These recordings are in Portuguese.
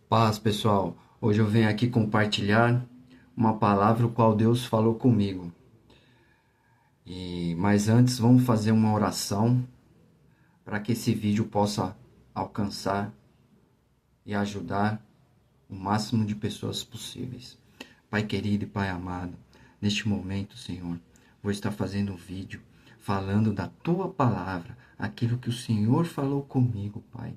Paz, pessoal. Hoje eu venho aqui compartilhar uma palavra o qual Deus falou comigo. Mas antes vamos fazer uma oração para que esse vídeo possa alcançar e ajudar o máximo de pessoas possíveis. Pai querido e Pai amado, neste momento, Senhor, vou estar fazendo um vídeo falando da tua palavra, aquilo que o Senhor falou comigo, Pai.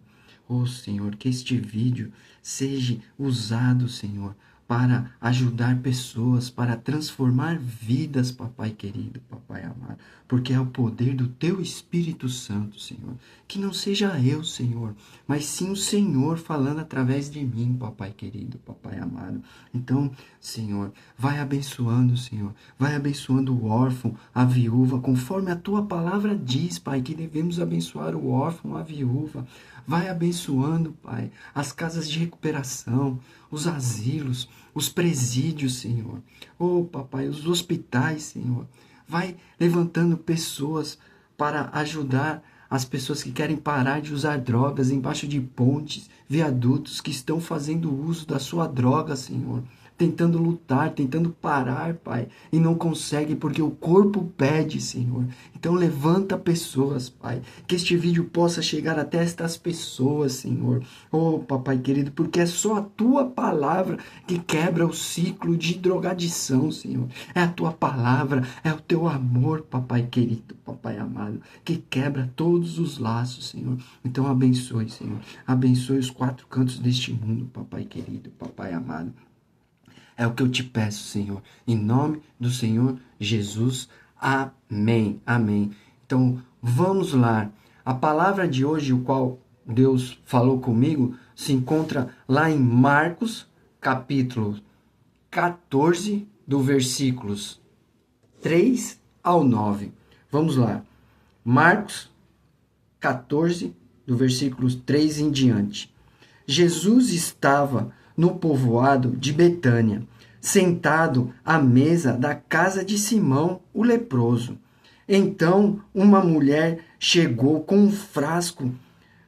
Oh, Senhor, que este vídeo seja usado, Senhor, para ajudar pessoas, para transformar vidas, papai querido, papai amado, porque é o poder do teu Espírito Santo, Senhor. Que não seja eu, Senhor, mas sim o Senhor falando através de mim, papai querido, papai amado. Então, Senhor, vai abençoando, Senhor, vai abençoando o órfão, a viúva, conforme a tua palavra diz, Pai, que devemos abençoar o órfão, a viúva. Vai abençoando, Pai, as casas de recuperação, os asilos, os presídios, Senhor. Oh, papai, os hospitais, Senhor. Vai levantando pessoas para ajudar as pessoas que querem parar de usar drogas embaixo de pontes, viadutos, que estão fazendo uso da sua droga, Senhor. Tentando lutar, tentando parar, Pai, e não consegue porque o corpo pede, Senhor. Então levanta pessoas, Pai, que este vídeo possa chegar até estas pessoas, Senhor. Oh, papai querido, porque é só a tua palavra que quebra o ciclo de drogadição, Senhor. É a tua palavra, é o teu amor, papai querido, papai amado, que quebra todos os laços, Senhor. Então abençoe, Senhor. Abençoe os quatro cantos deste mundo, papai querido, papai amado. É o que eu te peço, Senhor. Em nome do Senhor Jesus. Amém. Amém. Então, vamos lá. A palavra de hoje, o qual Deus falou comigo, se encontra lá em Marcos, capítulo 14, do versículos 3 ao 9. Vamos lá. Marcos 14, do versículos 3 em diante. Jesus estava no povoado de Betânia, sentado à mesa da casa de Simão, o leproso. Então uma mulher chegou com um frasco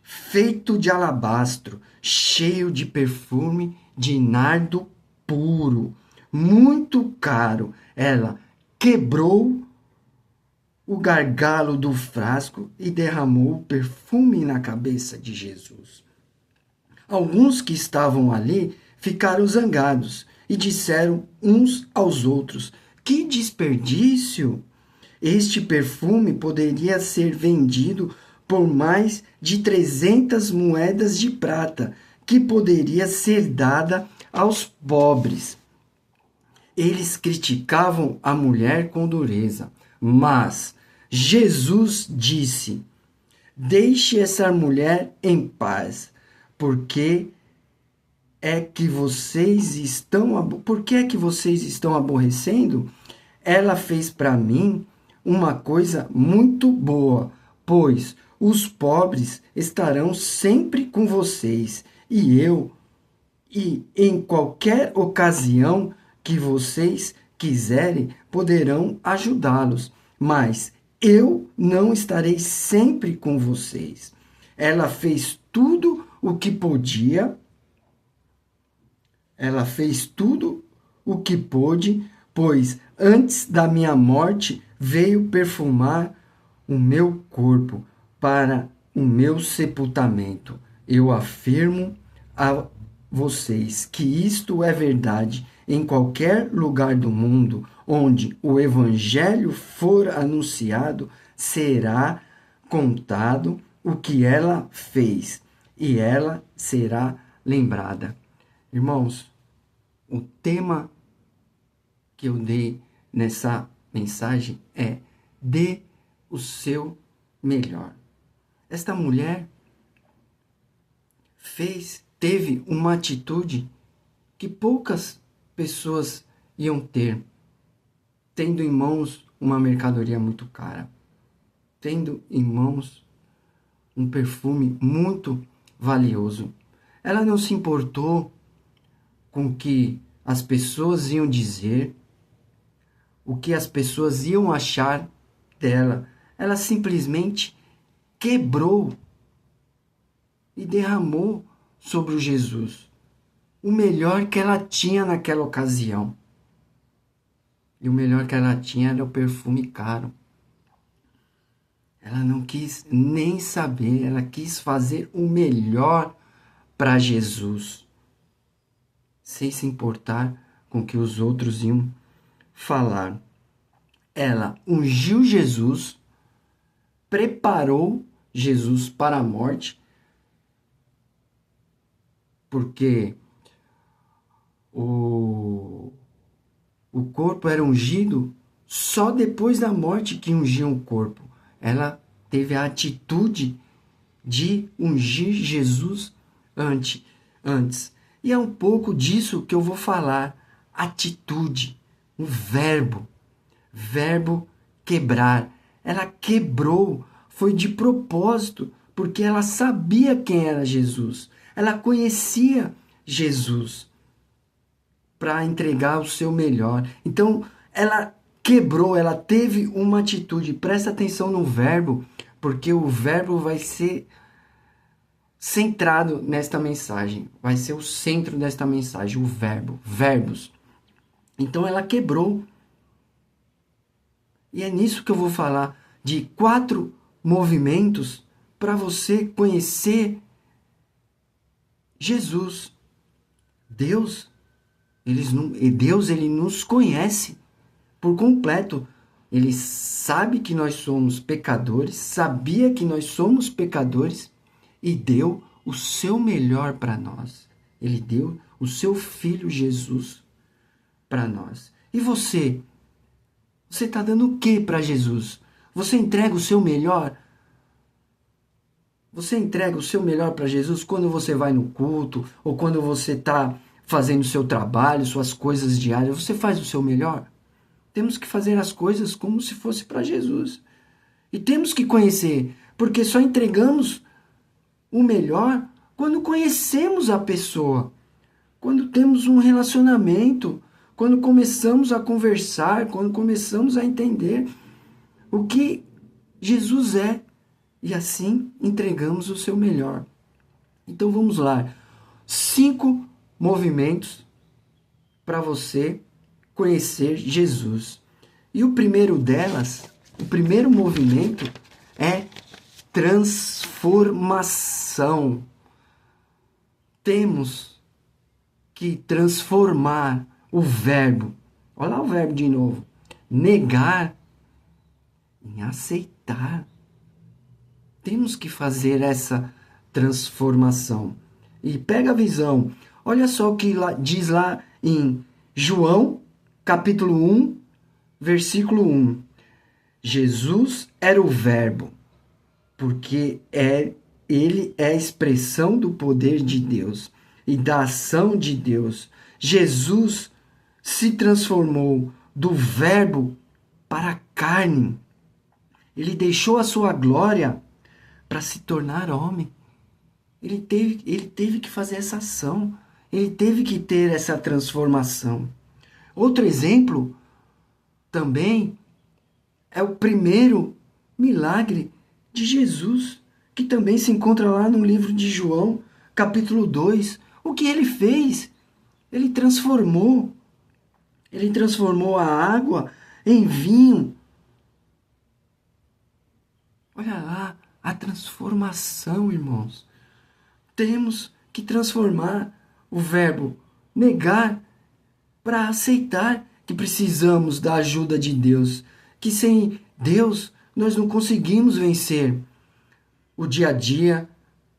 feito de alabastro, cheio de perfume de nardo puro, muito caro. Ela quebrou o gargalo do frasco e derramou o perfume na cabeça de Jesus. Alguns que estavam ali ficaram zangados e disseram uns aos outros: que desperdício! Este perfume poderia ser vendido por mais de 300 moedas de prata, que poderia ser dada aos pobres. Eles criticavam a mulher com dureza, mas Jesus disse: deixe essa mulher em paz, porque por que é que vocês estão aborrecendo? Ela fez para mim uma coisa muito boa, pois os pobres estarão sempre com vocês, e em qualquer ocasião que vocês quiserem, poderão ajudá-los, mas eu não estarei sempre com vocês. Ela fez tudo o que podia, ela fez tudo o que pôde, pois antes da minha morte veio perfumar o meu corpo para o meu sepultamento. Eu afirmo a vocês que isto é verdade em qualquer lugar do mundo onde o evangelho for anunciado, será contado o que ela fez e ela será lembrada. Irmãos, o tema que eu dei nessa mensagem é: dê o seu melhor. Esta mulher teve uma atitude que poucas pessoas iam ter, tendo em mãos uma mercadoria muito cara, tendo em mãos um perfume muito valioso. Ela não se importou com o que as pessoas iam dizer, o que as pessoas iam achar dela. Ela simplesmente quebrou e derramou sobre o Jesus. o melhor que ela tinha naquela ocasião. E o melhor que ela tinha era o perfume caro. Ela não quis nem saber, ela quis fazer o melhor para Jesus, sem se importar com o que os outros iam falar. Ela ungiu Jesus, preparou Jesus para a morte, porque o corpo era ungido só depois da morte que ungiam o corpo. Ela teve a atitude de ungir Jesus antes. E é um pouco disso que eu vou falar. Atitude, o verbo quebrar. Ela quebrou, foi de propósito, porque ela sabia quem era Jesus. Ela conhecia Jesus para entregar o seu melhor. Então, ela quebrou, ela teve uma atitude. Presta atenção no verbo, porque o verbo vai ser centrado nesta mensagem. Vai ser o centro desta mensagem, o verbo, verbos. Então, ela quebrou. E é nisso que eu vou falar, de 4 movimentos para você conhecer Jesus. Deus, ele nos conhece por completo. Ele sabe que nós somos pecadores, sabia que nós somos pecadores e deu o seu melhor para nós. Ele deu o seu Filho Jesus para nós. E você? Você está dando o que para Jesus? Você entrega o seu melhor? Você entrega o seu melhor para Jesus quando você vai no culto ou quando você está fazendo o seu trabalho, suas coisas diárias? Você faz o seu melhor? Temos que fazer as coisas como se fosse para Jesus. E temos que conhecer, porque só entregamos o melhor quando conhecemos a pessoa, quando temos um relacionamento, quando começamos a conversar, quando começamos a entender o que Jesus é. E assim entregamos o seu melhor. Então vamos lá. 5 movimentos para você conhecer Jesus. E o primeiro delas, o primeiro movimento é transformação. Temos que transformar o verbo. Olha lá o verbo de novo. Negar em aceitar. Temos que fazer essa transformação. E pega a visão. Olha só o que diz lá em João, capítulo 1, versículo 1. Jesus era o verbo, porque ele é a expressão do poder de Deus e da ação de Deus. Jesus se transformou do verbo para a carne. Ele deixou a sua glória para se tornar homem. Ele teve que fazer essa ação. Ele teve que ter essa transformação. Outro exemplo também é o primeiro milagre de Jesus, que também se encontra lá no livro de João, capítulo 2. O que ele fez? Ele transformou a água em vinho. Olha lá a transformação, irmãos. Temos que transformar o verbo negar para aceitar que precisamos da ajuda de Deus, que sem Deus nós não conseguimos vencer o dia a dia,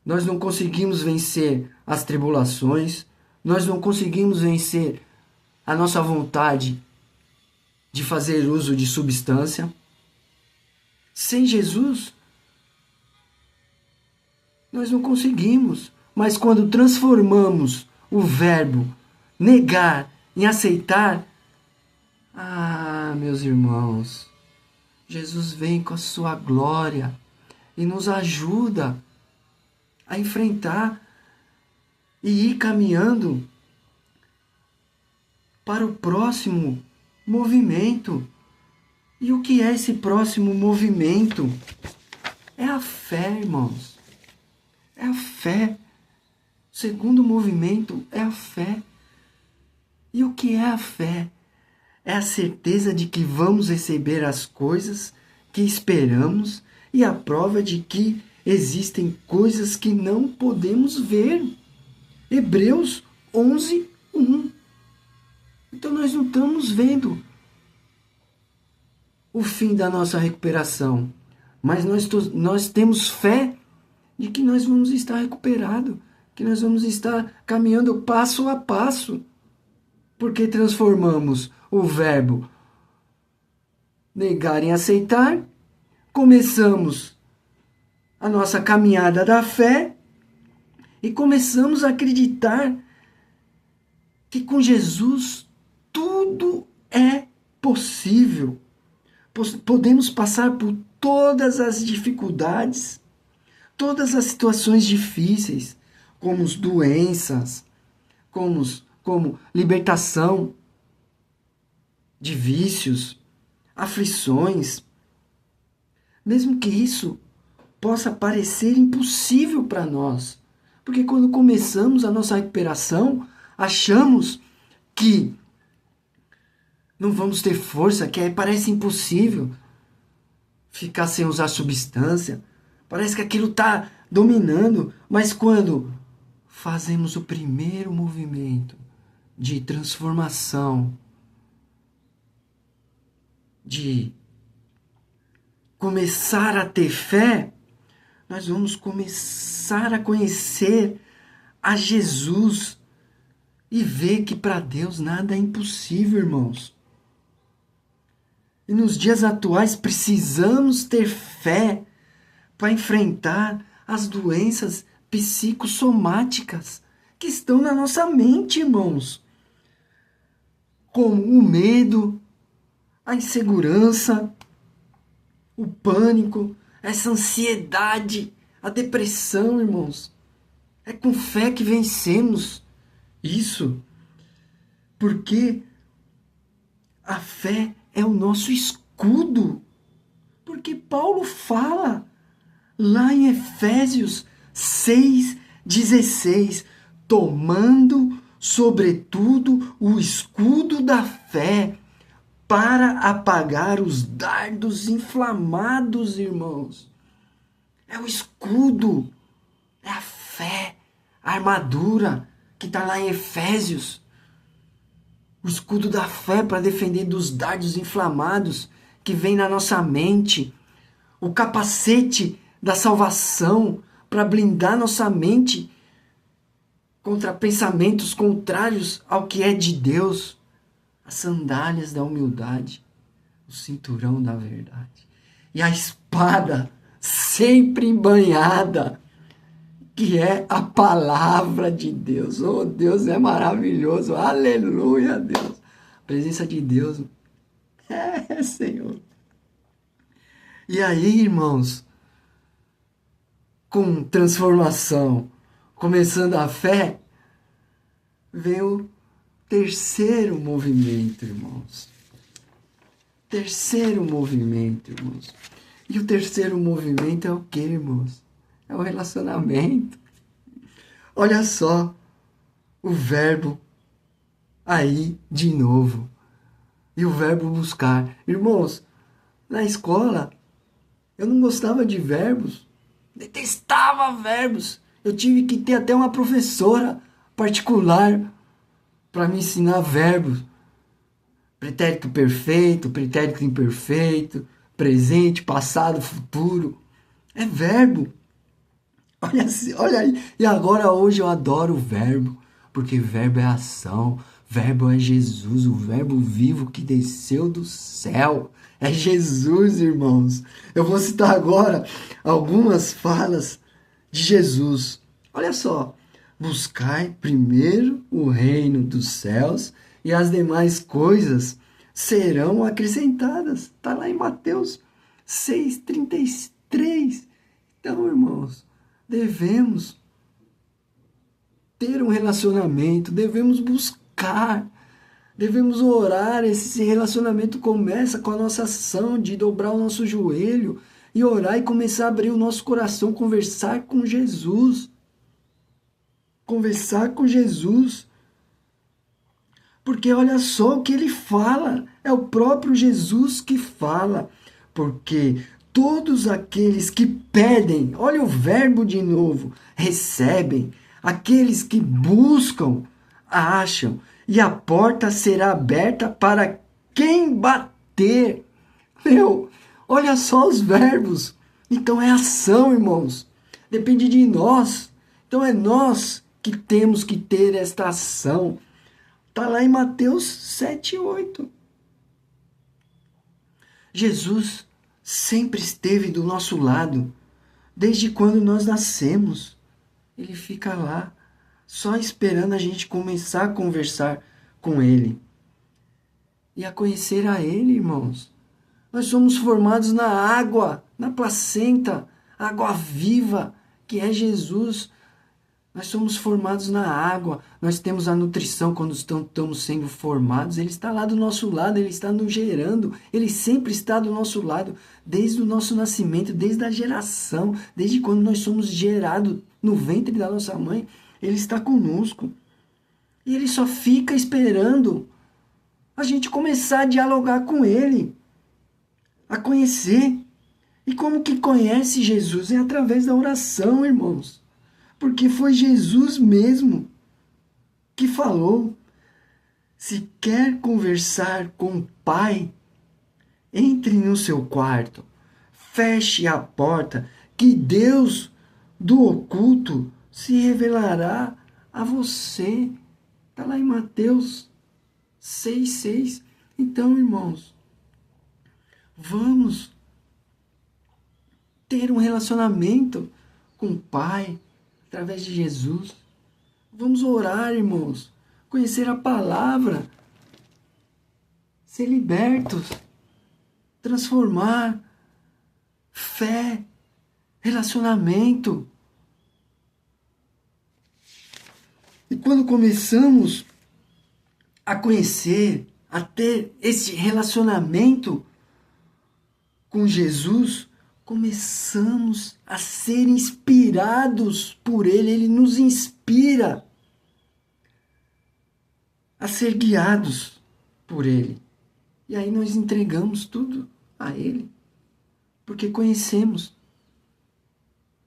nós não conseguimos vencer as tribulações, nós não conseguimos vencer a nossa vontade de fazer uso de substância. Sem Jesus, nós não conseguimos. Mas quando transformamos o verbo negar em aceitar, meus irmãos, Jesus vem com a sua glória e nos ajuda a enfrentar e ir caminhando para o próximo movimento. E o que é esse próximo movimento? É a fé, irmãos. É a fé. O segundo movimento é a fé. E o que é a fé? É a certeza de que vamos receber as coisas que esperamos e a prova de que existem coisas que não podemos ver. Hebreus 11, 1. Então nós não estamos vendo o fim da nossa recuperação, mas nós temos fé de que nós vamos estar recuperados, que nós vamos estar caminhando passo a passo, porque transformamos o verbo negar em aceitar, começamos a nossa caminhada da fé e começamos a acreditar que com Jesus tudo é possível. Podemos passar por todas as dificuldades, todas as situações difíceis, como as doenças, como libertação de vícios, aflições, mesmo que isso possa parecer impossível para nós, porque quando começamos a nossa recuperação, achamos que não vamos ter força, que parece impossível ficar sem usar substância, parece que aquilo está dominando, mas quando fazemos o primeiro movimento de transformação, de começar a ter fé, nós vamos começar a conhecer a Jesus e ver que para Deus nada é impossível, irmãos. E nos dias atuais precisamos ter fé para enfrentar as doenças psicossomáticas que estão na nossa mente, irmãos. Como o medo, a insegurança, o pânico, essa ansiedade, a depressão, irmãos. É com fé que vencemos isso. Porque a fé é o nosso escudo. Porque Paulo fala lá em Efésios 6,16, tomando, sobretudo, o escudo da fé para apagar os dardos inflamados, irmãos. É o escudo, é a fé, a armadura que está lá em Efésios. O escudo da fé para defender dos dardos inflamados que vem na nossa mente. O capacete da salvação para blindar nossa mente contra pensamentos contrários ao que é de Deus. As sandálias da humildade, o cinturão da verdade e a espada sempre embanhada, que é a palavra de Deus. Oh, Deus é maravilhoso, aleluia, Deus. A presença de Deus Senhor. E aí, irmãos, com transformação, começando a fé, vem o terceiro movimento, irmãos. Terceiro movimento, irmãos. E o terceiro movimento é o quê, irmãos? É o relacionamento. Olha só o verbo aí de novo. E o verbo buscar. Irmãos, na escola, eu não gostava de verbos. Detestava verbos. Eu tive que ter até uma professora particular para me ensinar verbos. Pretérito perfeito, pretérito imperfeito, presente, passado, futuro. É verbo. Olha aí. E agora hoje eu adoro o verbo, porque verbo é ação, verbo é Jesus, o verbo vivo que desceu do céu. É Jesus, irmãos. Eu vou citar agora algumas falas de Jesus. Olha só. Buscai primeiro o reino dos céus e as demais coisas serão acrescentadas. Está lá em Mateus 6,33. Então, irmãos, devemos ter um relacionamento, devemos buscar, devemos orar. Esse relacionamento começa com a nossa ação de dobrar o nosso joelho e orar e começar a abrir o nosso coração, conversar com Jesus. Conversar com Jesus. Porque olha só o que ele fala, é o próprio Jesus que fala. Porque todos aqueles que pedem, olha o verbo de novo, recebem. Aqueles que buscam, acham. E a porta será aberta para quem bater. Meu, olha só os verbos. Então é ação, irmãos. Depende de nós. Então é nós que temos que ter esta ação. Está lá em Mateus 7:8. Jesus sempre esteve do nosso lado, desde quando nós nascemos. Ele fica lá, só esperando a gente começar a conversar com Ele e a conhecer a Ele, irmãos. Nós somos formados na água, na placenta, água viva, que é Jesus. Nós somos formados na água, nós temos a nutrição quando estamos sendo formados. Ele está lá do nosso lado, Ele está nos gerando, Ele sempre está do nosso lado, desde o nosso nascimento, desde a geração, desde quando nós somos gerados no ventre da nossa mãe, Ele está conosco. E Ele só fica esperando a gente começar a dialogar com Ele, a conhecer. E como que conhece Jesus? É através da oração, irmãos. Porque foi Jesus mesmo que falou: se quer conversar com o Pai, entre no seu quarto, feche a porta, que Deus do oculto se revelará a você. Está lá em Mateus 6:6. Então, irmãos, vamos ter um relacionamento com o Pai através de Jesus. Vamos orar, irmãos, conhecer a palavra, ser libertos, transformar, fé, relacionamento. E quando começamos a conhecer, a ter esse relacionamento com Jesus, começamos a ser inspirados por Ele. Ele nos inspira a ser guiados por Ele. E aí nós entregamos tudo a Ele, porque conhecemos.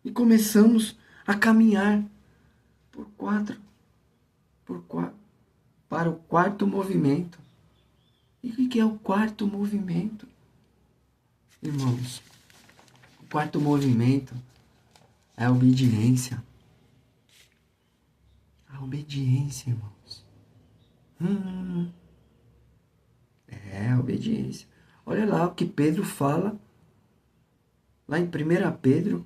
E começamos a caminhar para o quarto movimento. E o que é o quarto movimento? Irmãos, o quarto movimento é a obediência. A obediência, irmãos. É a obediência. Olha lá o que Pedro fala, lá em 1 Pedro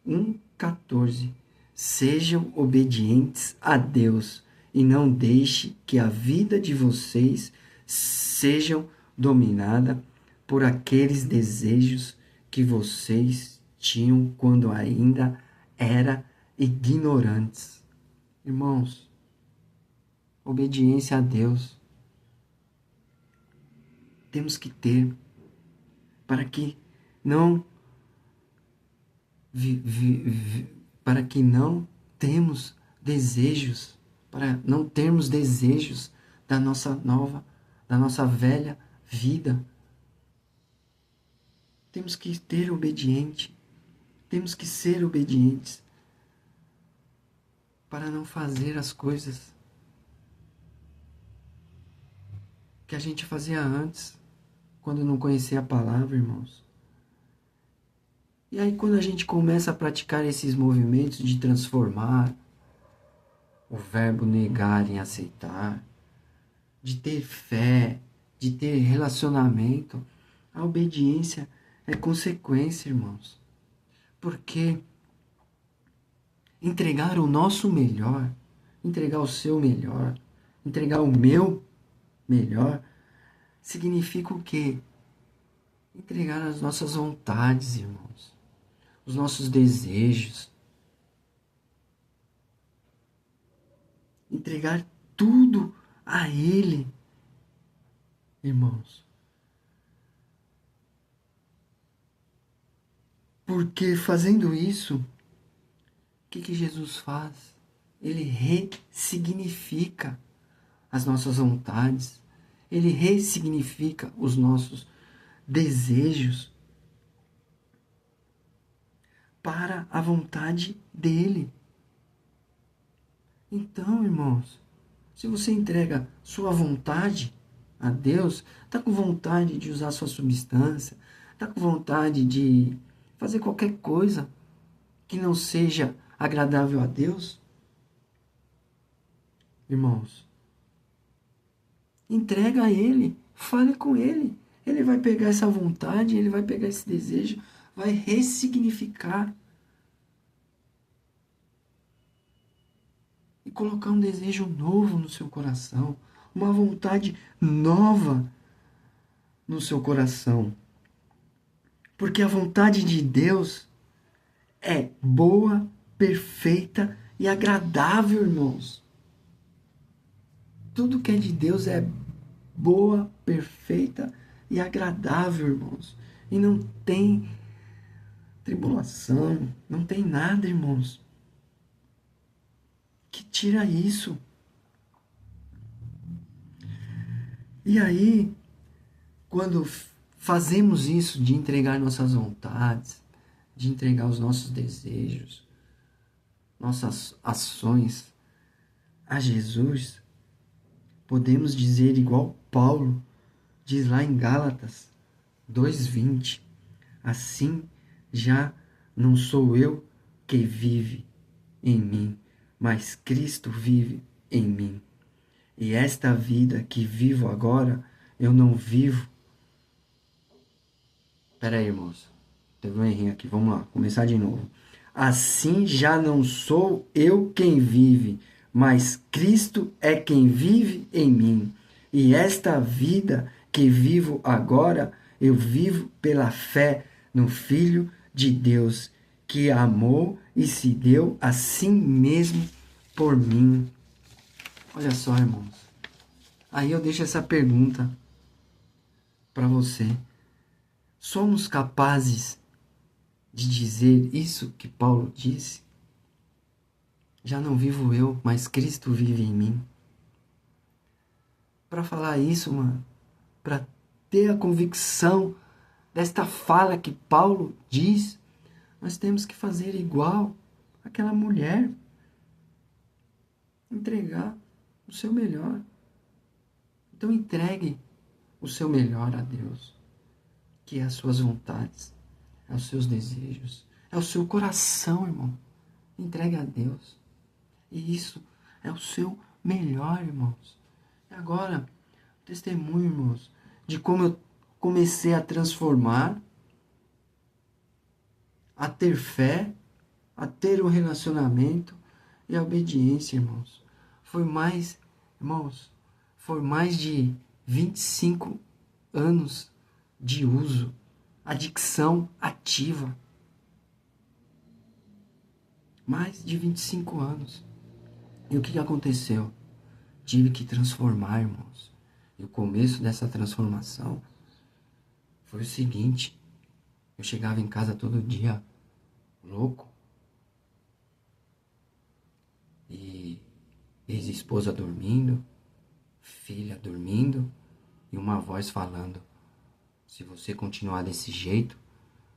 1,14. Sejam obedientes a Deus e não deixe que a vida de vocês sejam dominada por aqueles desejos que vocês tinham quando ainda eram ignorantes. Irmãos, obediência a Deus temos que ter para que não para que não temos desejos, para não termos desejos da nossa velha vida. Temos que ter obediente, temos que ser obedientes para não fazer as coisas que a gente fazia antes, quando não conhecia a palavra, irmãos. E aí quando a gente começa a praticar esses movimentos de transformar, o verbo negar em aceitar, de ter fé, de ter relacionamento, a obediência é consequência, irmãos. Porque entregar o nosso melhor, entregar o seu melhor, entregar o meu melhor, significa o quê? Entregar as nossas vontades, irmãos, os nossos desejos. Entregar tudo a Ele, irmãos. Porque fazendo isso, o que Jesus faz? Ele ressignifica as nossas vontades. Ele ressignifica os nossos desejos para a vontade dele. Então, irmãos, se você entrega sua vontade a Deus, está com vontade de usar sua substância, está com vontade de fazer qualquer coisa que não seja agradável a Deus, irmãos, entrega a Ele, fale com Ele. Ele vai pegar essa vontade, Ele vai pegar esse desejo, vai ressignificar e colocar um desejo novo no seu coração, uma vontade nova no seu coração. Porque a vontade de Deus é boa, perfeita e agradável, irmãos. Tudo que é de Deus é boa, perfeita e agradável, irmãos. E não tem tribulação, não tem nada, irmãos, que tira isso. E aí, quando fazemos isso de entregar nossas vontades, de entregar os nossos desejos, nossas ações a Jesus, podemos dizer igual Paulo diz lá em Gálatas 2:20, assim já não sou eu que vive em mim, mas Cristo vive em mim. E esta vida que vivo agora, eu não vivo. Pera aí, irmãos. Teve um errinho aqui. Vamos lá, começar de novo. Assim já não sou eu quem vive, mas Cristo é quem vive em mim. E esta vida que vivo agora, eu vivo pela fé no Filho de Deus, que amou e se deu a si mesmo por mim. Olha só, irmãos. Aí eu deixo essa pergunta para você. Somos capazes de dizer isso que Paulo disse? Já não vivo eu, mas Cristo vive em mim. Para falar isso, mano, para ter a convicção desta fala que Paulo diz, nós temos que fazer igual aquela mulher. Entregar o seu melhor. Então entregue o seu melhor a Deus, que é as suas vontades, é os seus desejos, é o seu coração, irmão. Entregue a Deus. E isso é o seu melhor, irmãos. E agora, testemunho, irmãos, de como eu comecei a transformar, a ter fé, a ter um relacionamento e a obediência, irmãos. Foi mais de 25 anos de uso, adicção ativa. Mais de 25 anos. E o que aconteceu? Tive que transformar, irmãos. E o começo dessa transformação foi o seguinte. Eu chegava em casa todo dia, louco. E ex-esposa dormindo, filha dormindo, e uma voz falando: se você continuar desse jeito,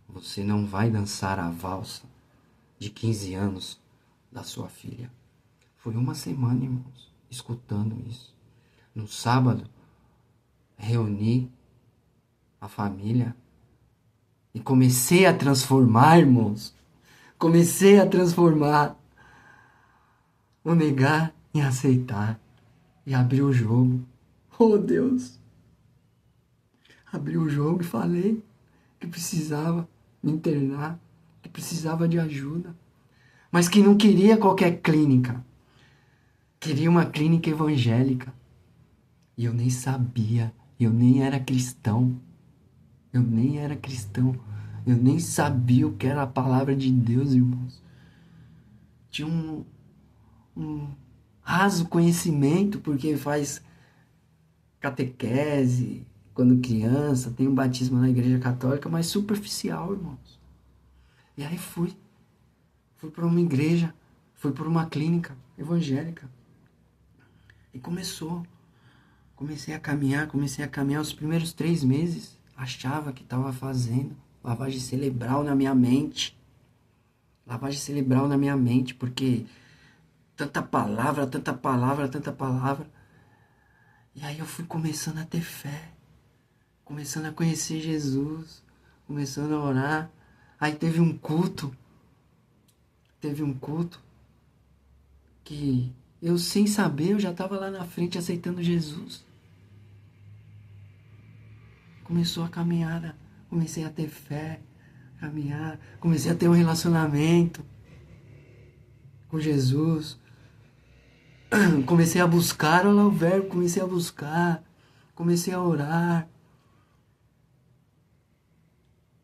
você não vai dançar a valsa de 15 anos da sua filha. Foi uma semana, irmãos, escutando isso. No sábado, reuni a família e comecei a transformar, irmãos. Comecei a transformar o negar em aceitar e abrir o jogo. Oh, Deus! Abri o jogo e falei que precisava me internar, que precisava de ajuda, mas que não queria qualquer clínica. Queria uma clínica evangélica. E eu nem sabia, eu nem era cristão. Eu nem sabia o que era a palavra de Deus, irmãos. Tinha um raso conhecimento, porque faz catequese quando criança, tem um batismo na igreja católica, mas superficial, irmãos. E aí fui para uma igreja, fui para uma clínica evangélica. E começou Comecei a caminhar. Os primeiros 3 meses, achava que estava fazendo lavagem cerebral na minha mente. Lavagem cerebral na minha mente, porque tanta palavra. E aí eu fui começando a ter fé, começando a conhecer Jesus, começando a orar. Aí teve um culto que eu, sem saber, eu já estava lá na frente aceitando Jesus. Começou a caminhada, comecei a ter fé, caminhar, comecei a ter um relacionamento com Jesus. Comecei a buscar, olha lá o verbo, comecei a buscar, comecei a orar.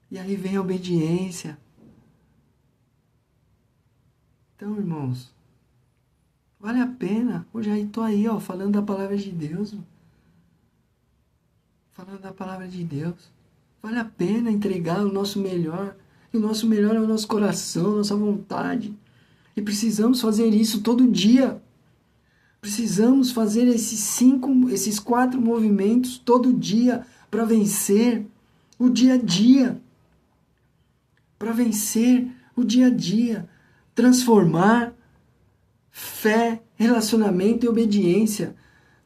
E aí vem a obediência. Então, irmãos, vale a pena. Hoje aí tô aí, ó, falando da palavra de Deus. Falando da palavra de Deus. Vale a pena entregar o nosso melhor. E o nosso melhor é o nosso coração, a nossa vontade. E precisamos fazer isso todo dia. Precisamos fazer esses 4 movimentos todo dia para vencer o dia a dia. Para vencer o dia a dia. Transformar fé, relacionamento e obediência.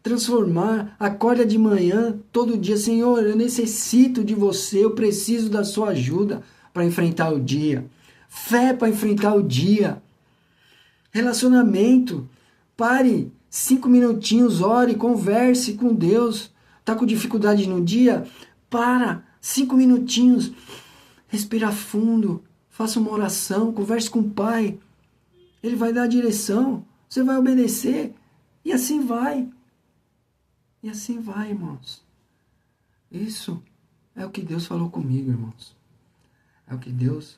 Transformar, acorda de manhã, todo dia, Senhor, eu necessito de você, eu preciso da sua ajuda para enfrentar o dia. Fé para enfrentar o dia. Relacionamento, pare 5 minutinhos, ore, converse com Deus. Tá com dificuldade no dia? Para 5 minutinhos, respira fundo, faça uma oração, converse com o Pai. Ele vai dar a direção, você vai obedecer e assim vai. E assim vai, irmãos. Isso é o que Deus falou comigo, irmãos. É o que Deus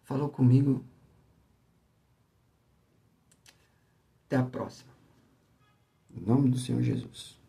falou comigo. Até a próxima. Em nome do Senhor Jesus.